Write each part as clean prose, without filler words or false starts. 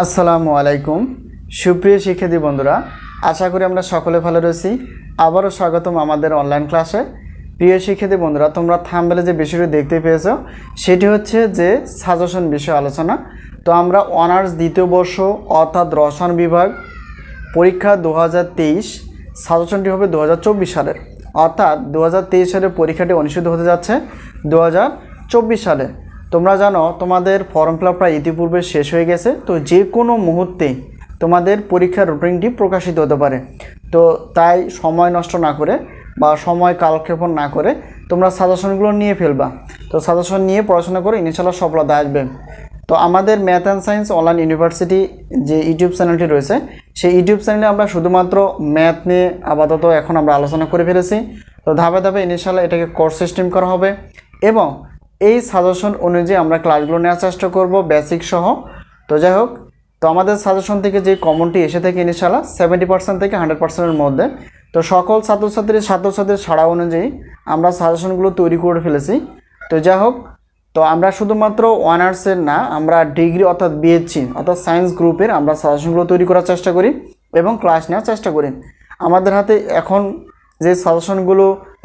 আসসালামু আলাইকুম সুপ্রিয় শিক্ষার্থী বন্ধুরা, আশা করি আমরা সকলে ভালো রয়েছি। আবারও স্বাগতম আমাদের অনলাইন ক্লাসে। প্রিয় শিক্ষার্থী বন্ধুরা, তোমরা থাম্বনেলে যে বিষয়টি দেখতে পেয়েছো সেটি হচ্ছে যে সাজেশন বিষয় আলোচনা। তো আমরা অনার্স দ্বিতীয় বর্ষ অর্থাৎ রসায়ন বিভাগ পরীক্ষা 2023 সাজেশনটি হবে 2024 সালের, অর্থাৎ 2023 সালের পরীক্ষাটি অনুষ্ঠিত হতে যাচ্ছে 2024 সালে। তোমরা জানো তোমাদের ফর্ম ফিল আপ প্রায় ইতিপূর্বে শেষ হয়ে গেছে। তো যে কোনো মুহূর্তে তোমাদের পরীক্ষার রুটিনটি প্রকাশিত হতে পারে। তো তাই সময় নষ্ট না করে বা সময় কালক্ষেপণ না করে তোমরা সাজেশনগুলো নিয়ে ফেলবা। তো সাজেশন নিয়ে পড়াশোনা করে ইনশাআল্লাহ সফলতা আসবে। তো আমাদের math and science online university যে ইউটিউব চ্যানেলটি রয়েছে, সেই ইউটিউব চ্যানেলে আমরা শুধুমাত্র ম্যাথ নিয়ে আপাতত এখন আমরা আলোচনা করে ফেলেছি। তো ধাপে ধাপে ইনশাআল্লাহ এটাকে কোর্স সিস্টেম করা হবে এবং এই সাজেশন অনুযায়ী আমরা ক্লাসগুলো নেওয়ার চেষ্টা করব বেসিক সহ। তো যাই হোক, তো আমাদের সাজেশন থেকে যে কমনটি এসে থাকে ইনশাআল্লাহ 70% থেকে 100%-এর মধ্যে। তো সকল ছাত্রছাত্রীর ছাড়া অনুযায়ী আমরা সাজেশনগুলো তৈরি করে ফেলেছি। তো যাই হোক, তো আমরা শুধুমাত্র অনার্সের না, আমরা ডিগ্রি অর্থাৎ বিএসসি অর্থাৎ সায়েন্স গ্রুপের আমরা সাজেশনগুলো তৈরি করার চেষ্টা করি এবং ক্লাস নেওয়ার চেষ্টা করি। আমাদের হাতে এখন যে সাজেশনগুলো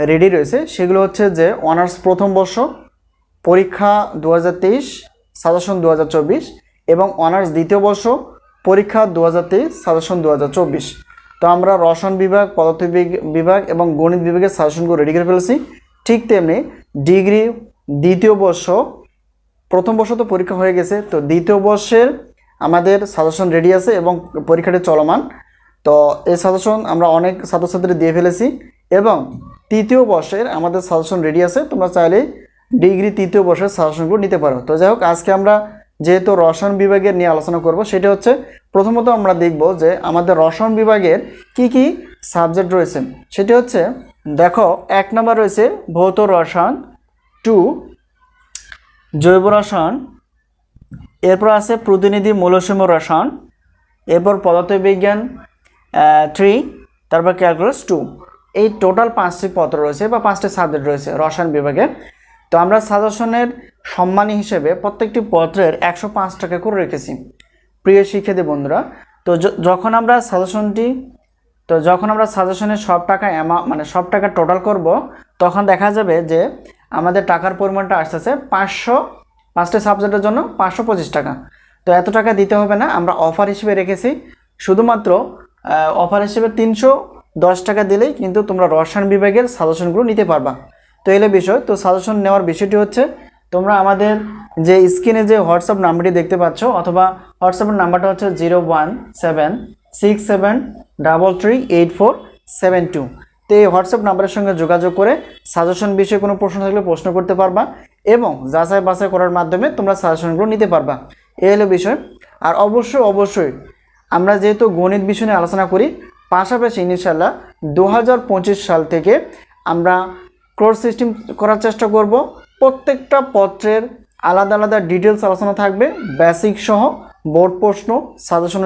রেডি রয়েছে সেগুলো হচ্ছে যে অনার্স প্রথম বর্ষ পরীক্ষা 2023 সাজেশন 2024 এবং অনার্স দ্বিতীয় বর্ষ পরীক্ষা 2023 সাজেশন 2024। তো আমরা রসায়ন বিভাগ, পদার্থ বিভাগ এবং গণিত বিভাগের সাজেশনগুলো রেডি করে ফেলেছি। ঠিক তেমনি ডিগ্রি দ্বিতীয় বর্ষ, প্রথম বর্ষ তো পরীক্ষা হয়ে গেছে, তো দ্বিতীয় বর্ষের আমাদের সাজেশন রেডি আছে এবং পরীক্ষাটি চলমান। তো এই সাজেশন আমরা অনেক ছাত্রছাত্রী দিয়ে ফেলেছি এবং তৃতীয় বর্ষের আমাদের সাজেশন রেডি আছে। তোমরা চাইলে ডিগ্রি তৃতীয় বর্ষের সাজেশনগুলো নিতে পারো। তো যাই হোক, আজকে আমরা যেহেতু রসায়ন বিভাগের নিয়ে আলোচনা করব, সেটা হচ্ছে প্রথমত আমরা দেখব যে আমাদের রসায়ন বিভাগের কি কি সাবজেক্ট রয়েছে। সেটি হচ্ছে, দেখো, 1 নম্বর রয়েছে ভৌত রসায়ন, 2 জৈব রসায়ন, এরপর আছে প্রতিনিধি মৌলসমূহ রসায়ন, এরপর পদার্থবিজ্ঞান 3, তারপর ক্যালকুলাস 2। এই টোটাল 5টি পত্র রয়েছে বা 5টি সাবজেক্ট রয়েছে রসায়ন বিভাগে। তো আমরা সাজেশনের সম্মানী হিসেবে প্রত্যেকটি পত্রের 105 টাকা করে রেখেছি। প্রিয় শিক্ষার্থী বন্ধুরা, তো যখন আমরা সাজেশনের সব টাকা সব টাকা টোটাল করব, তখন দেখা যাবে যে আমাদের টাকার পরিমাণটা আসতেছে 5টি সাবজেক্টের জন্য 525 টাকা। তো এত টাকা দিতে হবে না, আমরা অফার হিসেবে রেখেছি। শুধুমাত্র অফার হিসেবে 310 টাকা দিলেই কিন্তু তোমরা রসায়ন বিভাগের সাজেশনগুলো নিতে পারবা। তো এলে বিষয়, তো সাজেশন নেওয়ার বিষয়টি হচ্ছে, তোমরা আমাদের যে স্ক্রিনে যে হোয়াটসঅ্যাপ নাম্বারটি দেখতে পাচ্ছ, অথবা হোয়াটসঅ্যাপের নাম্বারটা হচ্ছে 01767338472। তো এই হোয়াটসঅ্যাপ নাম্বারের সঙ্গে যোগাযোগ করে সাজেশন বিষয়ে কোনো প্রশ্ন থাকলে প্রশ্ন করতে পারবা এবং যাচাই বাছাই করার মাধ্যমে তোমরা সাজেশনগুলো নিতে পারবা। এই হলো বিষয়। আর অবশ্যই আমরা যেহেতু গণিত বিষয় নিয়ে আলোচনা করি, পাশাপাশি ইনশাআল্লাহ 2025 সাল থেকে আমরা কোর্স সিস্টেম করার চেষ্টা করব। প্রত্যেকটা পত্রের আলাদা আলাদা ডিটেলস আলোচনা থাকবে, বেসিক সহ বোর্ড প্রশ্ন সাজেশন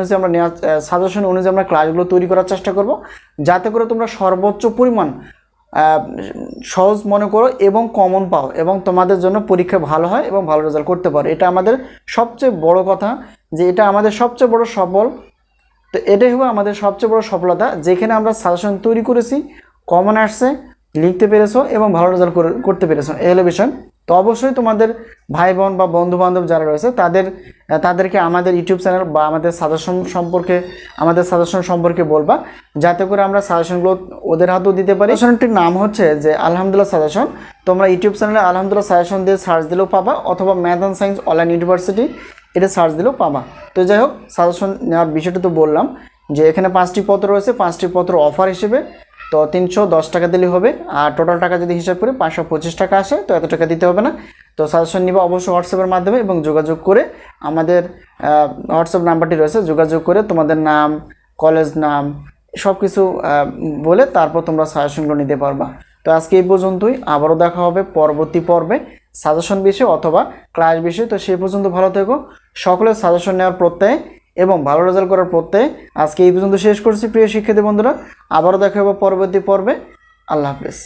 অনুযায়ী আমরা ক্লাসগুলো তৈরি করার চেষ্টা করব, যাতে করে তোমরা সর্বোচ্চ পরিমাণ সহজ মনে করো এবং কমন পাও এবং তোমাদের জন্য পরীক্ষা ভালো হয় এবং ভালো রেজাল্ট করতে পারো। এটা আমাদের সবচেয়ে বড় কথা, যে এটা আমাদের সবচেয়ে বড় সফল। তো এটাই হবে আমাদের সবচেয়ে বড় সফলতা, যেখানে আমরা সাজেশন তৈরি করেছি, কমন আসছে, লিখতে পেরেছো এবং ভালো রেজাল্ট করতে পেরেছো। এই হলো বিষয়। তো অবশ্যই তোমাদের ভাই বোন বা বন্ধু বান্ধব যারা রয়েছে তাদেরকে আমাদের ইউটিউব চ্যানেল বা আমাদের সাজেশন সম্পর্কে বলবা, যাতে করে আমরা সাজেশনগুলো ওদের হাতেও দিতে পারি। সাজেশনটির নাম হচ্ছে যে আলহামদুলিল্লাহ সাজেশন। তোমরা ইউটিউব চ্যানেলে আলহামদুলিল্লাহ সাজেশন দিয়ে সার্চ দিলেও পাবা, অথবা math and science online university এটা সার্চ দিলেও পাবা। তো যাই হোক, সাজেশন নেওয়ার বিষয়টা তো বললাম যে এখানে 5টি পত্র রয়েছে, 5টি পত্র অফার হিসেবে। তো 310 টাকা দিলে হবে, আর টোটাল টাকা যদি হিসাব করি 525 টাকা আসে, তো এত টাকা দিতে হবে না। তো সাজেশন নিবা অবশ্যই হোয়াটসঅ্যাপের মাধ্যমে এবং যোগাযোগ করে আমাদের হোয়াটসঅ্যাপ নাম্বারটি রয়েছে, যোগাযোগ করে তোমাদের নাম, কলেজ নাম সব কিছু বলে তারপর তোমরা সাজেশনগুলো নিতে পারবা। তো আজকে এই পর্যন্তই, আবারও দেখা হবে পরবর্তী পর্বে সাজেশন বিষয় অথবা ক্লাস বিষয়। তো সেই পর্যন্ত ভালো থেকো, সকলের সাজেশন নেওয়ার প্রত্যয় এবং ভালো রেজাল্ট করার প্রত্যয়। আজকে এই পর্যন্ত শেষ করছি প্রিয় শিক্ষার্থী বন্ধুরা, আবারও দেখা হবে পরবর্তী পর্বে। আল্লাহ হাফেজ।